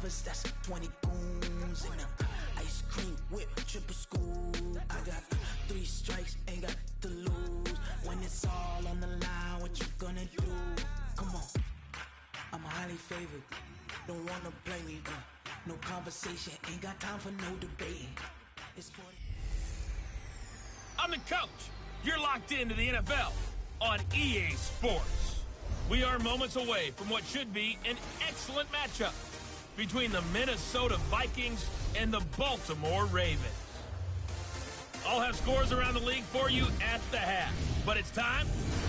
choppers, that's 20 goons in them. Ice cream whip, triple scoop. I got 3 strikes, ain't got to lose. When it's all on the line, what you gonna do? Come on, I'm highly favored. Don't wanna play me, no conversation, ain't got time for no debating. It's 40. I'm the coach. You're locked into the NFL on EA Sports. We are moments away from what should be an excellent matchup between the Minnesota Vikings and the Baltimore Ravens. I'll have scores around the league for you at the half, but it's time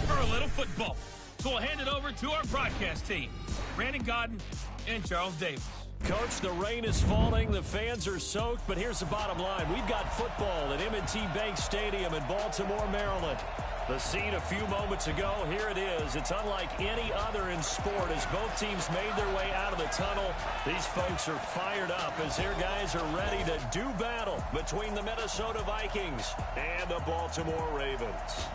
for a little football. So we'll hand it over to our broadcast team, Brandon Godden and Charles Davis. Coach, the rain is falling, the fans are soaked, but here's the bottom line. We've got football at M&T Bank Stadium in Baltimore, Maryland. The scene a few moments ago, here it is. It's unlike any other in sport as both teams made their way out of the tunnel. These folks are fired up as their guys are ready to do battle between the Minnesota Vikings and the Baltimore Ravens.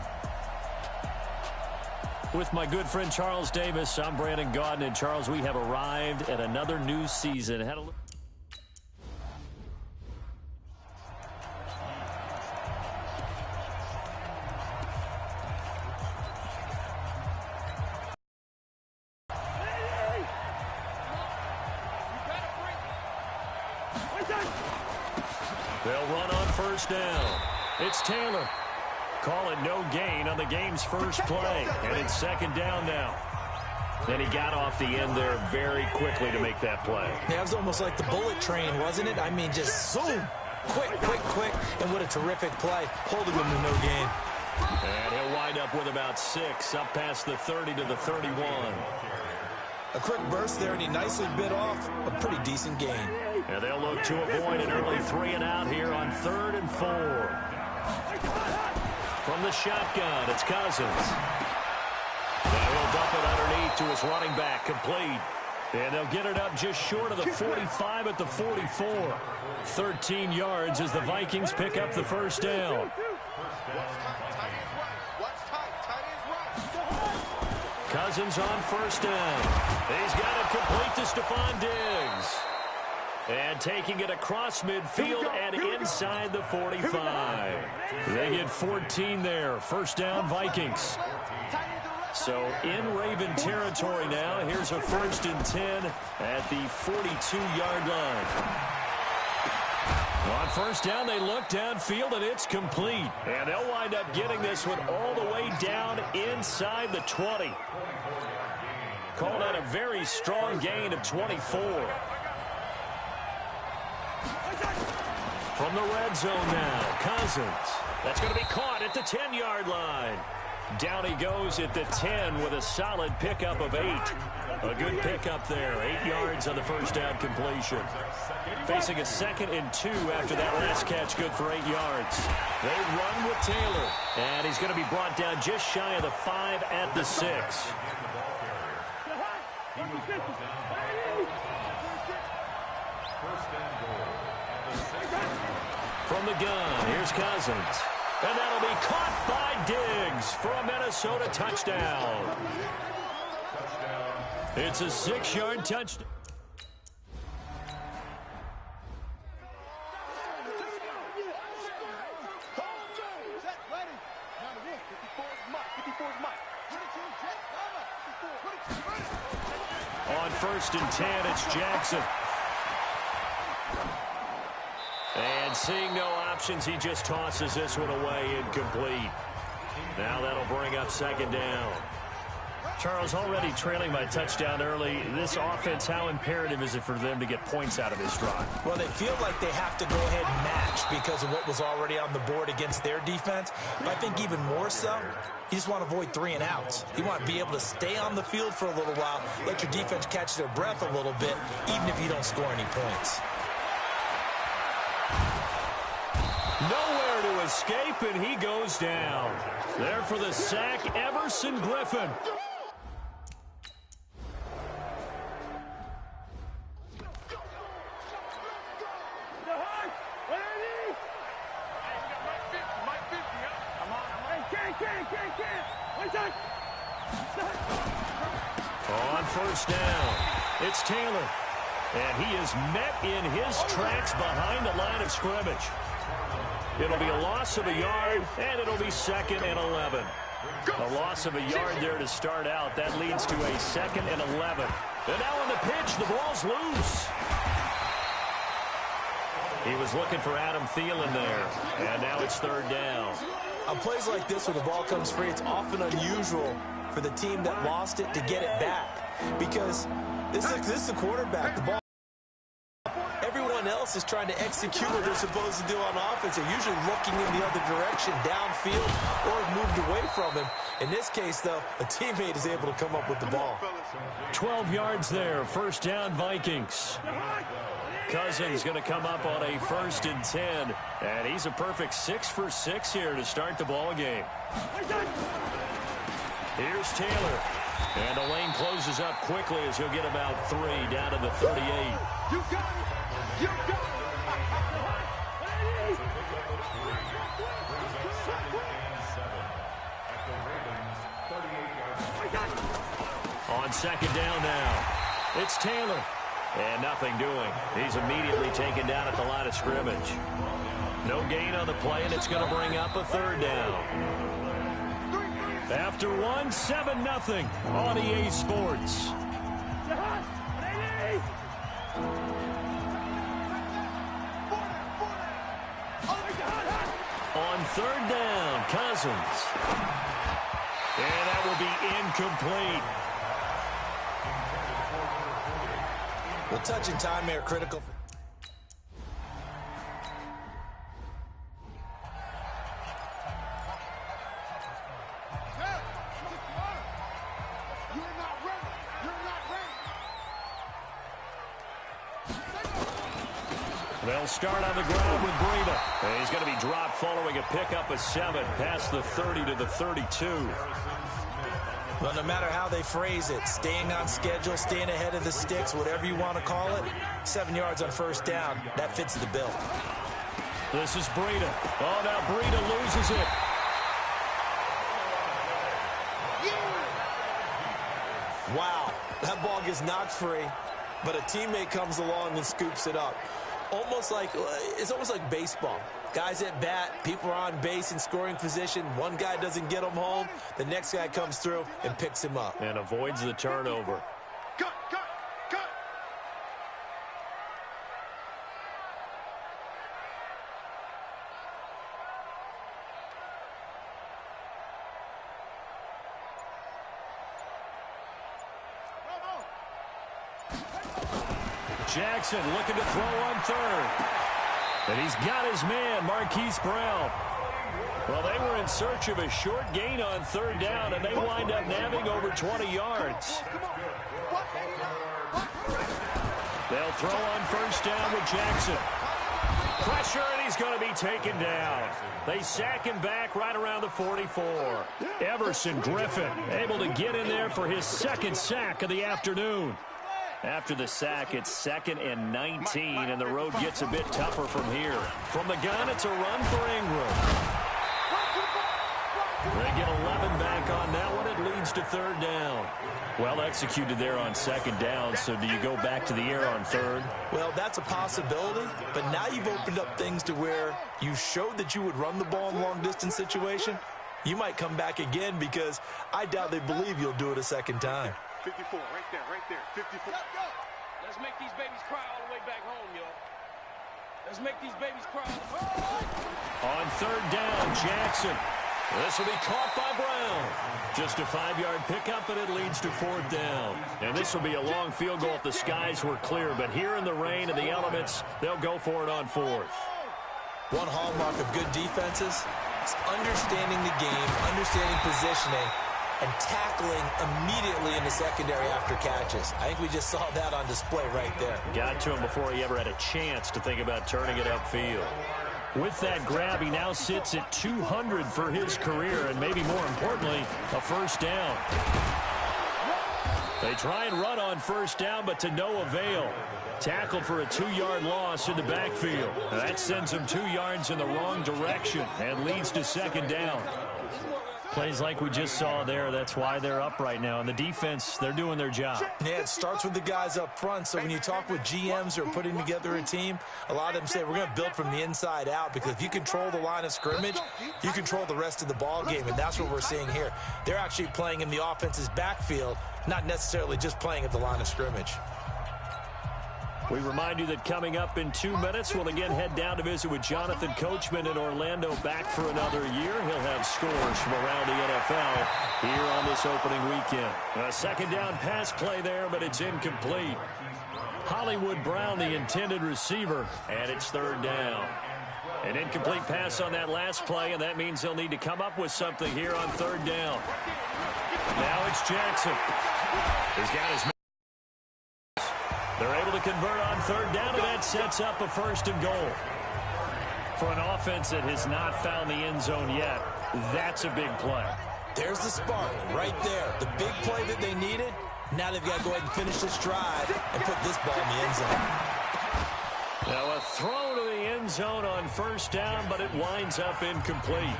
With my good friend Charles Davis, I'm Brandon Godden. And Charles, we have arrived at another new season. Had a look. They'll run on first down. It's Taylor. Call it no gain on the game's first play. And it's second down now. And he got off the end there very quickly to make that play. Yeah, it was almost like the bullet train, wasn't it? I mean, just zoom. Quick, quick, quick. And what a terrific play. Holding him to no gain. And he'll wind up with about 6 up past the 30 to the 31. A quick burst there, and he nicely bit off a pretty decent gain. And they'll look to avoid an early 3 and out here on 3rd and 4. From the shotgun, it's Cousins. Now he'll dump it underneath to his running back, complete. And they'll get it up just short of the 45 at the 44. 13 yards as the Vikings pick up the first down. Cousins on first down. He's got it complete to Stephon Diggs. And taking it across midfield and inside the 45. They get 14 there. First down, Vikings. So in Raven territory now. Here's a 1st and 10 at the 42-yard line. On first down, they look downfield, and it's complete. And they'll wind up getting this one all the way down inside the 20. Called out a very strong gain of 24. From the red zone now, Cousins. That's going to be caught at the 10-yard line. Down he goes at the 10 with a solid pickup of 8. A good pickup there. 8 yards on the first down completion. Facing a 2nd and 2 after that last catch, good for 8 yards. They run with Taylor. And he's going to be brought down just shy of the 5 at the 6. From the gun, here's Cousins. And that'll be caught by Diggs for a Minnesota touchdown. It's a 6-yard touchdown. On 1st and 10, it's Jackson. And seeing no options, he just tosses this one away incomplete. Now that'll bring up 2nd down. Charles, already trailing by touchdown early. This offense, how imperative is it for them to get points out of this drive? Well, they feel like they have to go ahead and match because of what was already on the board against their defense. But I think even more so, you just want to avoid 3 and outs. You want to be able to stay on the field for a little while, let your defense catch their breath a little bit, even if you don't score any points. Nowhere to escape, and he goes down. There for the sack, Everson Griffin. On first down, it's Taylor. And he is met in his tracks behind the line of scrimmage. It'll be a loss of a yard, and it'll be 2nd and 11. A loss of a yard there to start out. That leads to a 2nd and 11. And now on the pitch, the ball's loose. He was looking for Adam Thielen there, and now it's 3rd down. On plays like this where the ball comes free, it's often unusual for the team that lost it to get it back, because this is the quarterback. The ball, everyone else is trying to execute what they're supposed to do on offense. They're usually looking in the other direction, downfield, or moved away from him. In this case, though, a teammate is able to come up with the ball. 12 yards there, 1st down Vikings. Cousins going to come up on a 1st and 10, and he's a perfect 6 for 6 here to start the ball game. Here's Taylor, and the lane closes up quickly as he'll get about 3 down to the 38. You got it! You got it! On 2nd down now, it's Taylor. And nothing doing. He's immediately taken down at the line of scrimmage. No gain on the play, and it's going to bring up a 3rd down. After 1, 7-0 on EA Sports. On 3rd down, Cousins. And that will be incomplete. Well, touch and time are critical. They'll start on the ground with Breida. And he's going to be dropped following a pickup of 7 past the 30 to the 32. Well, no matter how they phrase it, staying on schedule, staying ahead of the sticks, whatever you want to call it, 7 yards on 1st down, that fits the bill. This is Breida. Oh, now Breida loses it. Wow, that ball gets knocked free, but a teammate comes along and scoops it up. It's almost like baseball. Guys at bat, people are on base in scoring position. One guy doesn't get him home. The next guy comes through and picks him up. And avoids the turnover. Cut! Jackson looking to throw on 3rd. And he's got his man, Marquise Brown. Well, they were in search of a short gain on 3rd down, and they wind up nabbing over 20 yards. They'll throw on 1st down with Jackson. Pressure, and he's going to be taken down. They sack him back right around the 44. Everson Griffin able to get in there for his 2nd sack of the afternoon. After the sack, it's 2nd and 19, and the road gets a bit tougher from here. From the gun, it's a run for Ingram. They get 11 back on that one. It leads to 3rd down. Well executed there on 2nd down, so do you go back to the air on 3rd? Well, that's a possibility, but now you've opened up things to where you showed that you would run the ball in long-distance situation. You might come back again because I doubt they believe you'll do it a 2nd time. 54, right there, 54. Let's make these babies cry all the way back home, yo. Let's make these babies cry all the way. On 3rd down, Jackson. This will be caught by Brown. Just a 5-yard pickup, and it leads to 4th down. And this will be a long field goal if the skies were clear. But here in the rain and the elements, they'll go for it on 4th. One hallmark of good defenses is understanding the game, understanding positioning, and tackling immediately in the secondary after catches. I think we just saw that on display right there. Got to him before he ever had a chance to think about turning it upfield. With that grab, he now sits at 200 for his career, and maybe more importantly, a 1st down. They try and run on 1st down, but to no avail. Tackled for a 2-yard loss in the backfield. That sends him 2 yards in the wrong direction and leads to 2nd down. Plays like we just saw there, that's why they're up right now. And the defense, they're doing their job. Yeah, it starts with the guys up front. So when you talk with GMs who are putting together a team, a lot of them say we're going to build from the inside out, because if you control the line of scrimmage, you control the rest of the ball game, and that's what we're seeing here. They're actually playing in the offense's backfield, not necessarily just playing at the line of scrimmage. We remind you that coming up in 2 minutes, we'll again head down to visit with Jonathan Coachman in Orlando, back for another year. He'll have scores from around the NFL here on this opening weekend. A second down pass play there, but it's incomplete. Hollywood Brown, the intended receiver, and it's third down. An incomplete pass on that last play, and that means they'll need to come up with something here on third down. Now it's Jackson. He's got his... They're able to convert on third down, and that sets up a first and goal. For an offense that has not found the end zone yet, that's a big play. There's the spark right there. The big play that they needed. Now they've got to go ahead and finish this drive and put this ball in the end zone. Now a throw to the end zone on first down, but it winds up incomplete.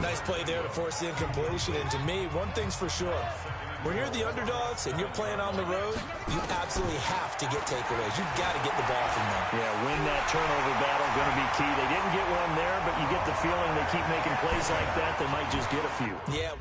Nice play there to force the incompletion. And to me, one thing's for sure. When you're the underdogs and you're playing on the road, you absolutely have to get takeaways. You've got to get the ball from them. Yeah, win that turnover battle, going to be key. They didn't get one there, but you get the feeling they keep making plays like that, they might just get a few. Yeah.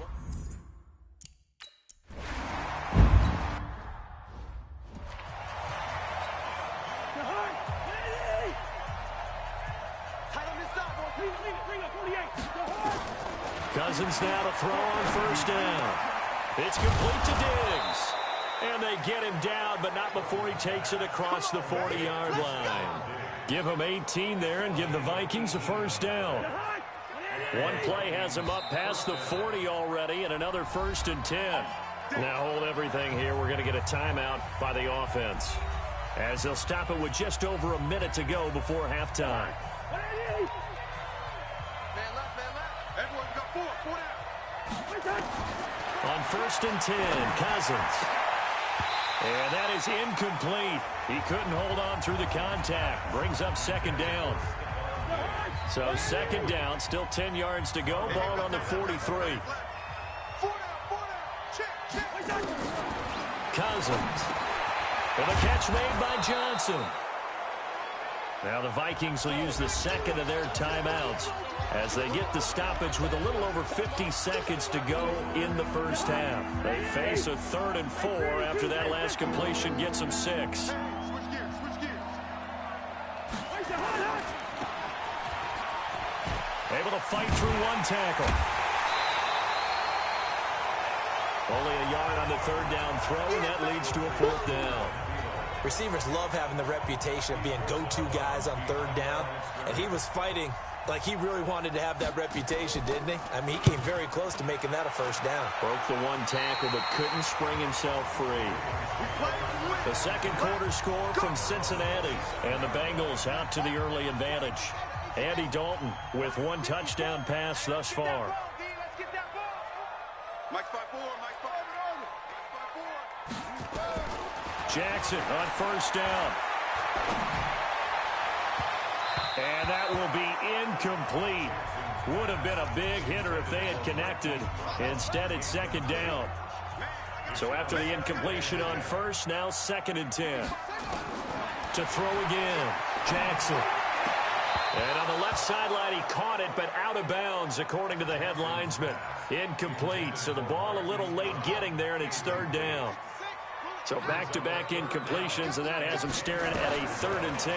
Cousins now to throw on first down. It's complete to Diggs. And they get him down, but not before he takes it across the 40-yard line. Give him 18 there and give the Vikings a first down. One play has him up past the 40 already, and another first and 10. Now hold everything here. We're going to get a timeout by the offense, as they'll stop it with just over a minute to go before halftime. Everyone's got four down. On first and 10, Cousins. And that is incomplete. He couldn't hold on through the contact. Brings up second down. So second down, still 10 yards to go. Ball on the 43. Cousins. With a catch made by Johnson. Now the Vikings will use the second of their timeouts as they get the stoppage with a little over 50 seconds to go in the first half. They face a 3rd and 4 after that last completion gets them 6. Switch gears. Able to fight through one tackle. Only a yard on the third down throw, and that leads to a 4th down. Receivers love having the reputation of being go-to guys on third down, and he was fighting like he really wanted to have that reputation, didn't he? I mean, he came very close to making that a first down. Broke the one tackle, but couldn't spring himself free. The second quarter score from Cincinnati, and the Bengals out to the early advantage. Andy Dalton with one touchdown pass thus far. Mike 5-4. Jackson on first down. And that will be incomplete. Would have been a big hitter if they had connected. Instead, it's second down. So after the incompletion on first, now 2nd and 10. To throw again, Jackson. And on the left sideline, he caught it, but out of bounds, according to the head linesman. Incomplete. So the ball a little late getting there, and it's 3rd down. So back-to-back incompletions, and that has him staring at a 3rd and 10.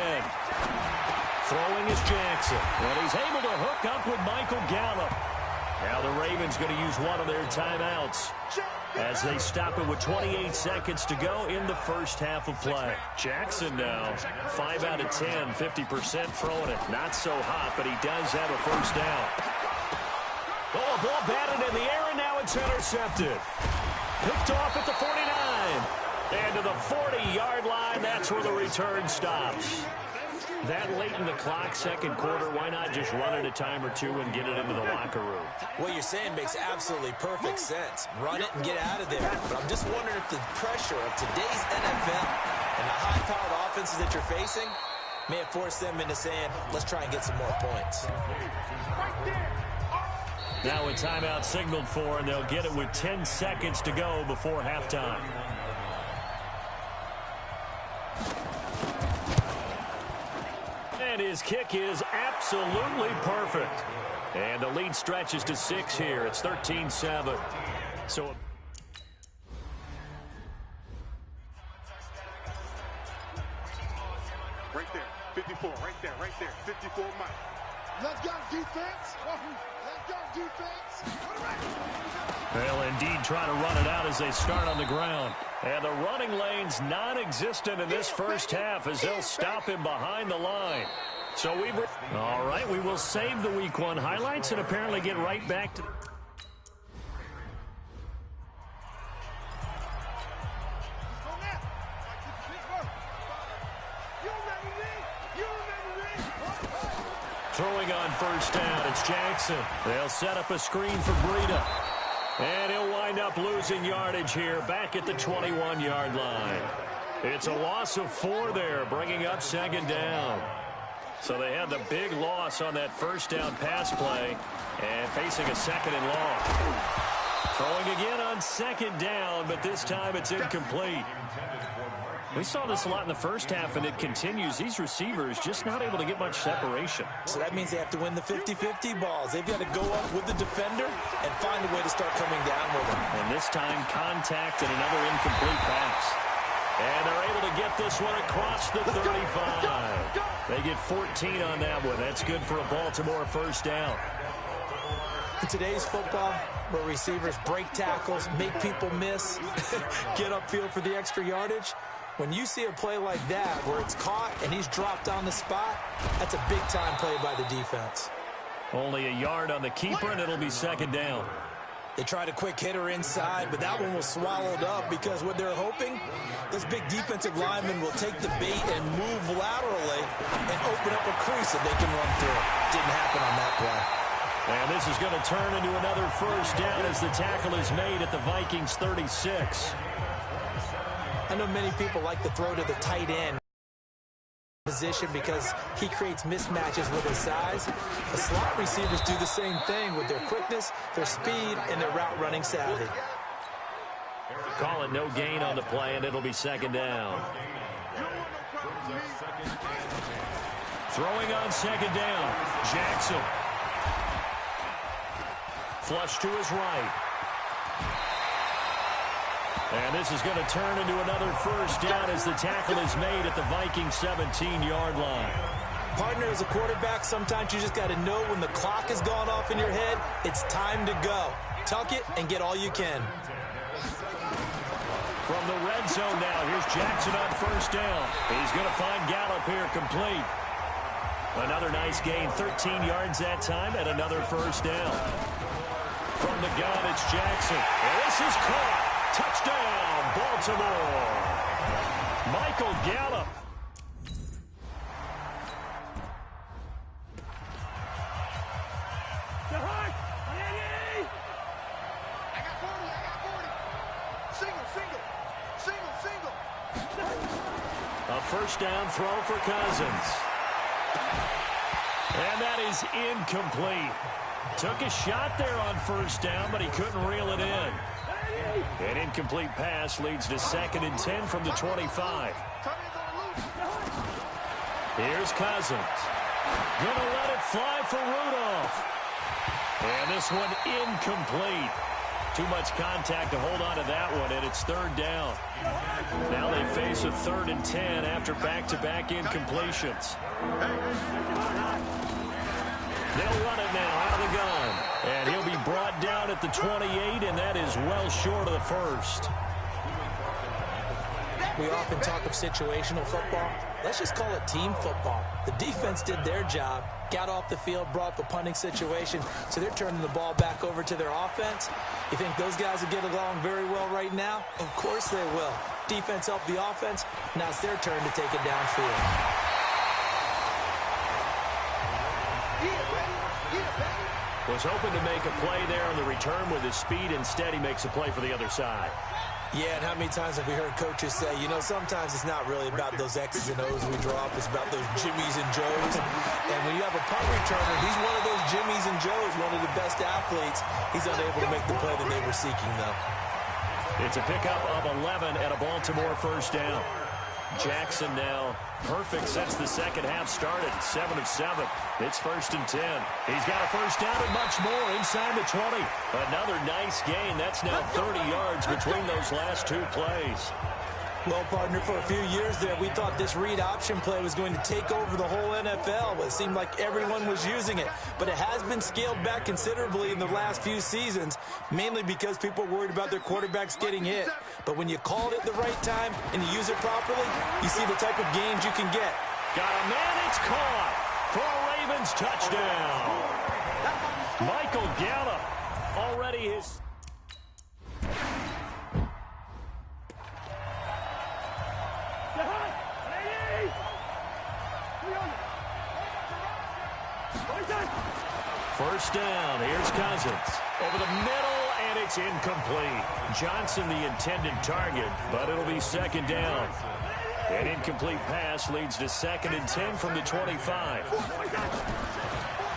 Throwing is Jackson, and he's able to hook up with Michael Gallup. Now the Ravens going to use one of their timeouts as they stop it with 28 seconds to go in the first half of play. Jackson now, 5 out of 10, 50% throwing it. Not so hot, but he does have a first down. Oh, a ball batted in the air, and now it's intercepted. Picked off at the 49. And to the 40-yard line, that's where the return stops. That late in the clock, second quarter, why not just run it a time or two and get it into the locker room? What you're saying makes absolutely perfect sense. Run it and get out of there. But I'm just wondering if the pressure of today's NFL and the high-powered offenses that you're facing may have forced them into saying, let's try and get some more points. Now a timeout signaled for, and they'll get it with 10 seconds to go before halftime. And his kick is absolutely perfect. And the lead stretches to 6 here. It's 13-7. So right there, 54, right there, 54 Mike. Let's go, defense. Let's go, defense. they'll indeed try to run it out as they start on the ground. And the running lane's non-existent in this first half as they'll stop him behind the line. So all right, we will save the Week 1 highlights and apparently get right back to... Throwing on first down, it's Jackson. They'll set up a screen for Breida. And he'll wind up losing yardage here back at the 21-yard line. It's a loss of 4 there, bringing up second down. So they had the big loss on that first down pass play and facing a second and long. Throwing again on second down, but this time it's incomplete. We saw this a lot in the first half, and it continues. These receivers just not able to get much separation. So that means they have to win the 50-50 balls. They've got to go up with the defender and find a way to start coming down with them. And this time, contact and another incomplete pass. And they're able to get this one across the 35. They get 14 on that one. That's good for a Baltimore first down. In today's football, where receivers break tackles, make people miss, get upfield for the extra yardage, when you see a play like that where it's caught and he's dropped on the spot, that's a big-time play by the defense. Only a yard on the keeper, and it'll be second down. They tried a quick hitter inside, but that one was swallowed up because what they're hoping, those big defensive linemen will take the bait and move laterally and open up a crease that they can run through. Didn't happen on that play. And this is going to turn into another first down as the tackle is made at the Vikings 36. I know many people like to throw to the tight end position because he creates mismatches with his size. The slot receivers do the same thing with their quickness, their speed, and their route running savvy. Call it no gain on the play, and it'll be second down. Throwing on second down, Jackson. Flush to his right. And this is going to turn into another first down as the tackle is made at the Vikings 17-yard line. Partner, as a quarterback, sometimes you just got to know when the clock has gone off in your head, it's time to go. Tuck it and get all you can. From the red zone now, here's Jackson on first down. He's going to find Gallup here complete. Another nice gain, 13 yards that time, and another first down. From the gun, it's Jackson. And this is caught. Touchdown, Baltimore. Michael Gallup. A first down throw for Cousins. And that is incomplete. Took a shot there on first down, but he couldn't reel it in. An incomplete pass leads to 2nd and 10 from the 25. Here's Cousins. Gonna let it fly for Rudolph. And this one incomplete. Too much contact to hold on to that one, and it's 3rd down. Now they face a 3rd and 10 after back-to-back incompletions. They'll run it now out of the gun. And he'll be brought down at the 28, and that is well short of the first. We often talk of situational football. Let's just call it team football. The defense did their job, got off the field, brought up a punting situation, so they're turning the ball back over to their offense. You think those guys will get along very well right now? Of course they will. Defense helped the offense. Now it's their turn to take it downfield. Was hoping to make a play there on the return with his speed. Instead, he makes a play for the other side. Yeah, and how many times have we heard coaches say, you know, sometimes it's not really about those X's and O's we draw up. It's about those Jimmies and Joes. And when you have a punt returner, he's one of those Jimmys and Joes, one of the best athletes. He's unable to make the play that they were seeking, though. It's a pickup of 11 and a Baltimore first down. Jackson now perfect since the second half started. 7 of 7. It's 1st and 10. He's got a first down and much more inside the 20. Another nice gain. That's now 30 yards between those last two plays. Well, partner, for a few years there, we thought this read option play was going to take over the whole NFL. It seemed like everyone was using it. But it has been scaled back considerably in the last few seasons, mainly because people are worried about their quarterbacks getting hit. But when you call it at the right time and you use it properly, you see the type of gains you can get. Got a man, it's caught for a Ravens touchdown. Michael Gallup already his... First down, here's Cousins. Over the middle, and it's incomplete. Johnson the intended target, but it'll be second down. An incomplete pass leads to 2nd and 10 from the 25.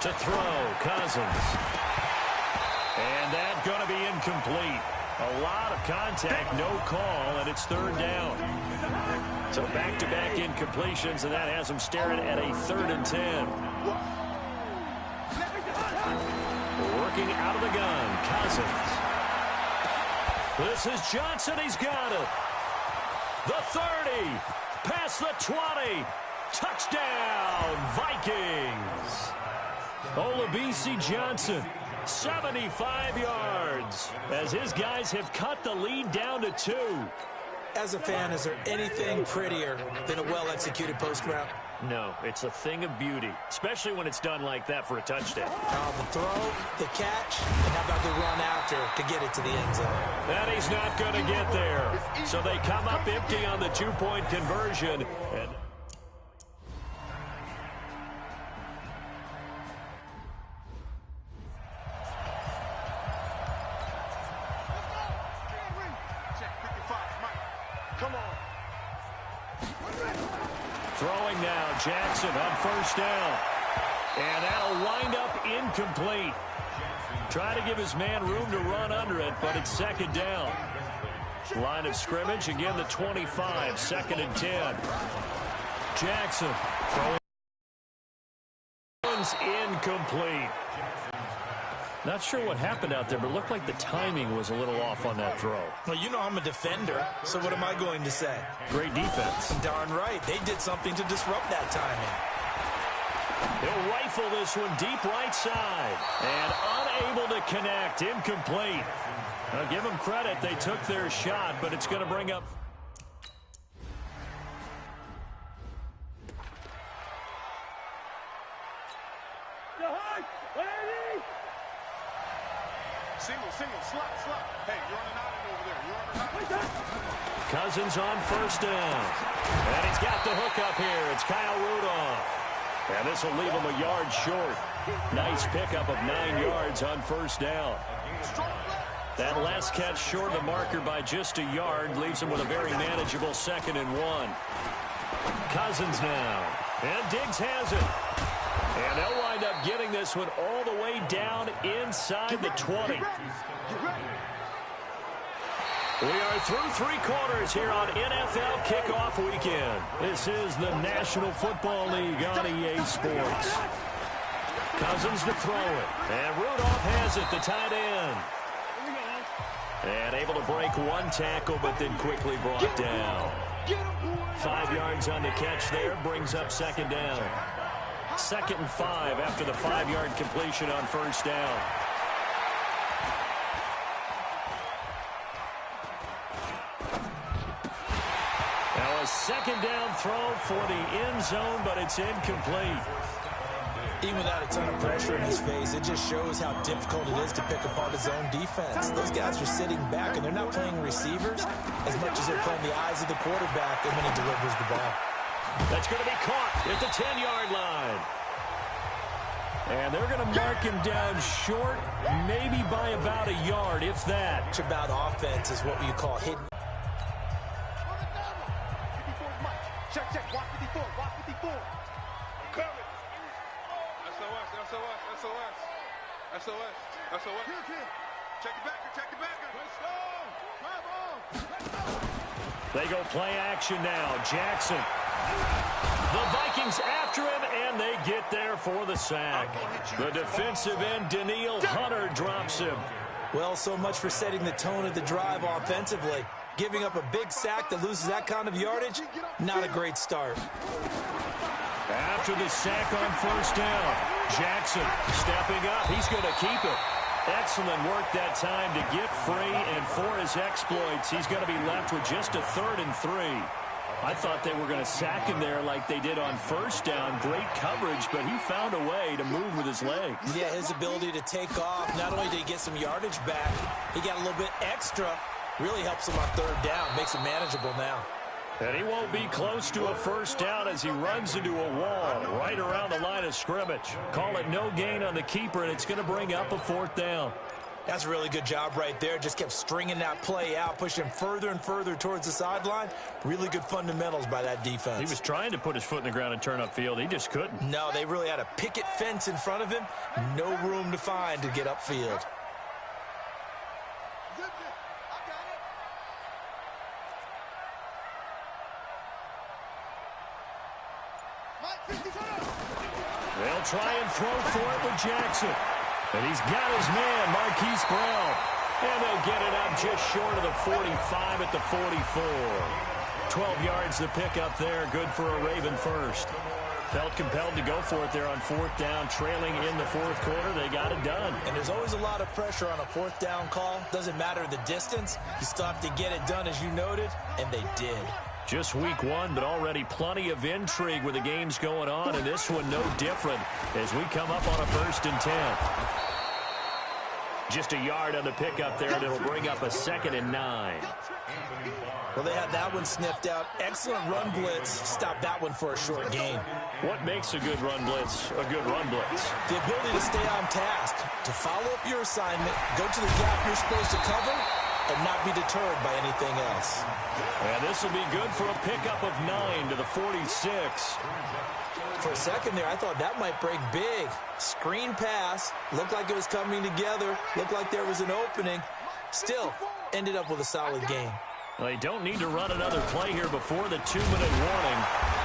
To throw, Cousins. And that's going to be incomplete. A lot of contact, no call, and it's 3rd down. So back-to-back incompletions, and that has him staring at a 3rd and 10. Working out of the gun, Cousins. This is Johnson, he's got it. The 30, past the 20, touchdown, Vikings. Olabisi Johnson, 75 yards, as his guys have cut the lead down to 2. As a fan, is there anything prettier than a well-executed post route? No, it's a thing of beauty, especially when it's done like that for a touchdown. The throw, the catch, and how about the run after to get it to the end zone? And he's not going to get there. So they come up empty on the 2-point conversion. And Come on. throwing now, Jackson on first down. And that'll wind up incomplete. Try to give his man room to run under it, but it's 2nd down. Line of scrimmage, again the 25, 2nd and 10. Jackson throwing incomplete. Not sure what happened out there, but it looked like the timing was a little off on that throw. Well, you know I'm a defender, so what am I going to say? Great defense. Darn right. They did something to disrupt that timing. He'll rifle this one deep right side. And unable to connect. Incomplete. I'll give them credit. They took their shot, but it's going to bring up... Single, slot. Hey, you're on an island over there. You're on an island. Cousins on first down. And he's got the hook up here. It's Kyle Rudolph. And this will leave him a yard short. Nice pickup of 9 yards on first down. That last catch short of the marker by just a yard leaves him with a very manageable 2nd and 1. Cousins now. And Diggs has it. And they'll wind up getting this one all the way down inside the 20. We are through 3 quarters here on NFL Kickoff Weekend. This is the National Football League on EA Sports. Cousins to throw it. And Rudolph has it, the tight end. And able to break one tackle, but then quickly brought down. 5 yards on the catch there, brings up 2nd down. 2nd and 5 after the 5-yard completion on first down. Now a 2nd down throw for the end zone, but it's incomplete. Even without a ton of pressure in his face, it just shows how difficult it is to pick apart his own defense. Those guys are sitting back, and they're not playing receivers as much as they're playing the eyes of the quarterback and when he delivers the ball. That's going to be caught at the 10-yard line. And they're going to mark him down short, maybe by about a yard, if that. It's about offense is what you call hidden. Check. Watch 54. Coming. SOS. SOS. SOS. Check the backer. Check the backer. They go play action now. Jackson. The Vikings after him, and they get there for the sack. The defensive end, Danielle Hunter, drops him. Well, so much for setting the tone of the drive offensively. Giving up a big sack that loses that kind of yardage, not a great start. After the sack on first down, Jackson stepping up. He's going to keep it. Excellent work that time to get free, and for his exploits, he's going to be left with just a 3rd and 3. I thought they were going to sack him there like they did on first down. Great coverage, but he found a way to move with his legs. Yeah, his ability to take off, not only did he get some yardage back, he got a little bit extra. Really helps him on 3rd down, makes it manageable now. And he won't be close to a first down as he runs into a wall right around the line of scrimmage. Call it no gain on the keeper, and it's going to bring up a 4th down. That's a really good job right there. Just kept stringing that play out, pushing further and further towards the sideline. Really good fundamentals by that defense. He was trying to put his foot in the ground and turn upfield. He just couldn't. No, they really had a picket fence in front of him. No room to find to get upfield. They'll try and throw for it with Jackson. And he's got his man, Marquise Brown. And they'll get it up just short of the 45 at the 44. 12 yards to pick up there. Good for a Raven first. Felt compelled to go for it there on 4th down. Trailing in the 4th quarter, they got it done. And there's always a lot of pressure on a 4th down call. Doesn't matter the distance. You still have to get it done, as you noted, and they did. Just week 1, but already plenty of intrigue with the games going on, and this one no different as we come up on a 1st and 10. Just a yard on the pickup there, and it'll bring up a 2nd and 9. Well, they had that one sniffed out. Excellent run blitz. Stop that one for a short gain. What makes a good run blitz a good run blitz? The ability to stay on task, to follow up your assignment, go to the gap you're supposed to cover, and not be deterred by anything else. And this will be good for a pickup of 9 to the 46. For a second there, I thought that might break big. Screen pass. Looked like it was coming together. Looked like there was an opening. Still, ended up with a solid gain. Well, they don't need to run another play here before the 2-minute warning.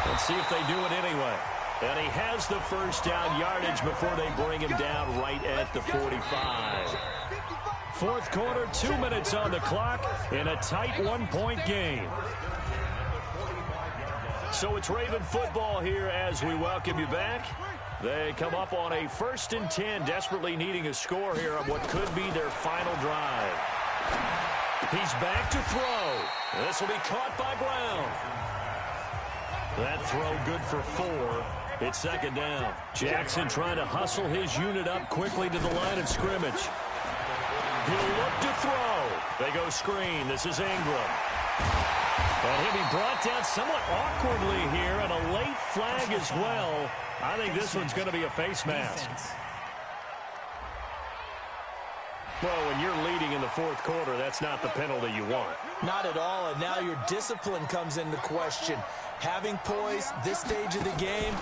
Let's see if they do it anyway. And he has the first down yardage before they bring him down right at the 45. 4th quarter, 2 minutes on the clock in a tight 1-point game. So it's Raven football here as we welcome you back. They come up on a 1st and 10, desperately needing a score here on what could be their final drive. He's back to throw. This will be caught by Brown. That throw good for 4. It's 2nd down. Jackson trying to hustle his unit up quickly to the line of scrimmage. He'll look to throw. They go screen. This is Ingram. And he'll be brought down somewhat awkwardly here, and a late flag as well. I think this one's going to be a face mask. Well, when you're leading in the 4th quarter, that's not the penalty you want. Not at all, and now your discipline comes into question. Having poise this stage of the game,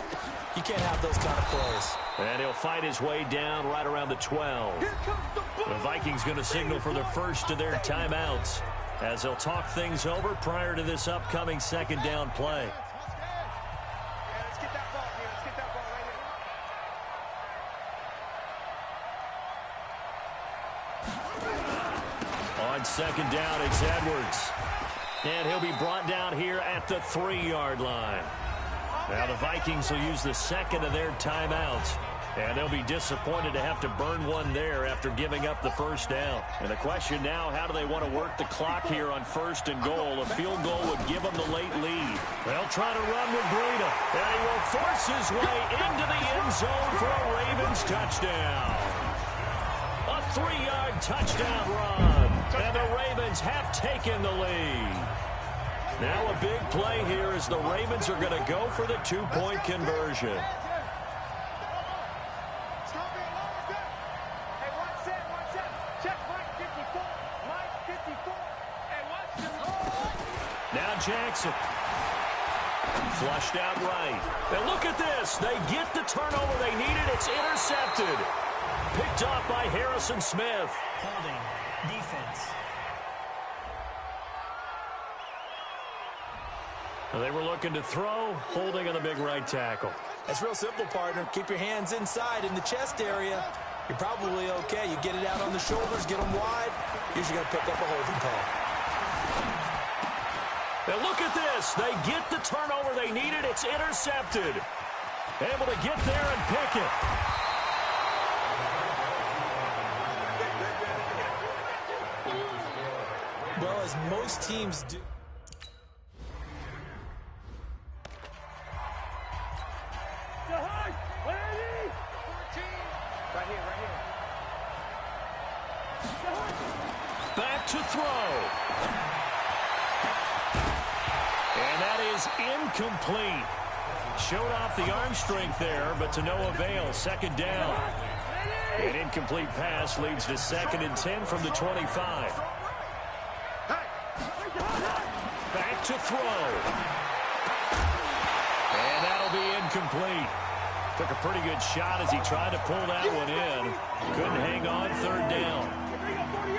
you can't have those kind of plays. And he'll fight his way down right around the 12. The Vikings going to signal for the first of their timeouts as they'll talk things over prior to this upcoming 2nd down play. On 2nd down, it's Edwards. And he'll be brought down here at the 3-yard line. Now the Vikings will use the 2nd of their timeouts. And they'll be disappointed to have to burn one there after giving up the first down. And the question now, how do they want to work the clock here on 1st and goal? A field goal would give them the late lead. They'll try to run with Breida. And he will force his way into the end zone for a Ravens touchdown. A 3-yard touchdown run. And the Ravens have taken the lead. Now a big play here as the Ravens are going to go for the 2-point conversion. Now Jackson. Flushed out right. And look at this. They get the turnover they needed. It's intercepted. picked off by Harrison Smith. Holding. Defense. They were looking to throw, holding on the big right tackle. That's real simple, partner. Keep your hands inside in the chest area. You're probably okay. You get it out on the shoulders, get them wide. Usually going to pick up a holding call. And look at this. They get the turnover they needed. It's intercepted. Able to get there and pick it. Well, as most teams do. Back to throw. And that is incomplete. Showed off the arm strength there, but to no avail. Second down. An incomplete pass leads to 2nd and 10 from the 25. Back to throw. And that'll be incomplete. Took a pretty good shot as he tried to pull that one in. Couldn't hang on. 3rd down.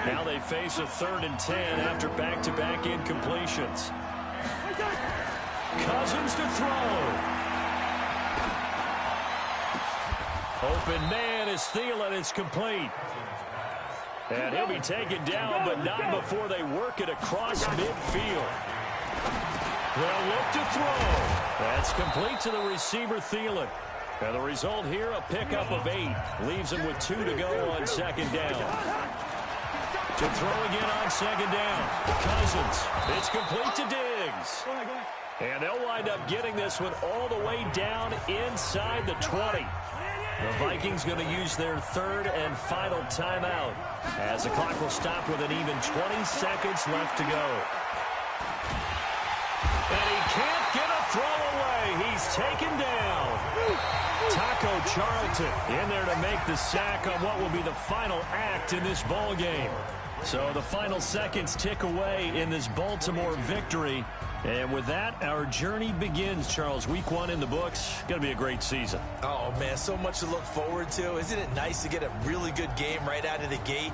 Now they face a 3rd and 10 after back-to-back incompletions. Cousins to throw. Open man is Thielen. It's complete. And he'll be taken down, but not before they work it across midfield. They'll look to throw. That's complete to the receiver, Thielen. And the result here, a pickup of 8. Leaves him with 2 to go on 2nd down. To throw again on 2nd down. Cousins. It's complete to Diggs. And they'll wind up getting this one all the way down inside the 20. The Vikings going to use their 3rd and final timeout as the clock will stop with an even 20 seconds left to go. And he can't get a throw away. He's taken down. Taco Charlton in there to make the sack on what will be the final act in this ball game. So the final seconds tick away in this Baltimore victory. And with that, our journey begins, Charles. Week 1 in the books. Going to be a great season. Oh, man, so much to look forward to. Isn't it nice to get a really good game right out of the gate?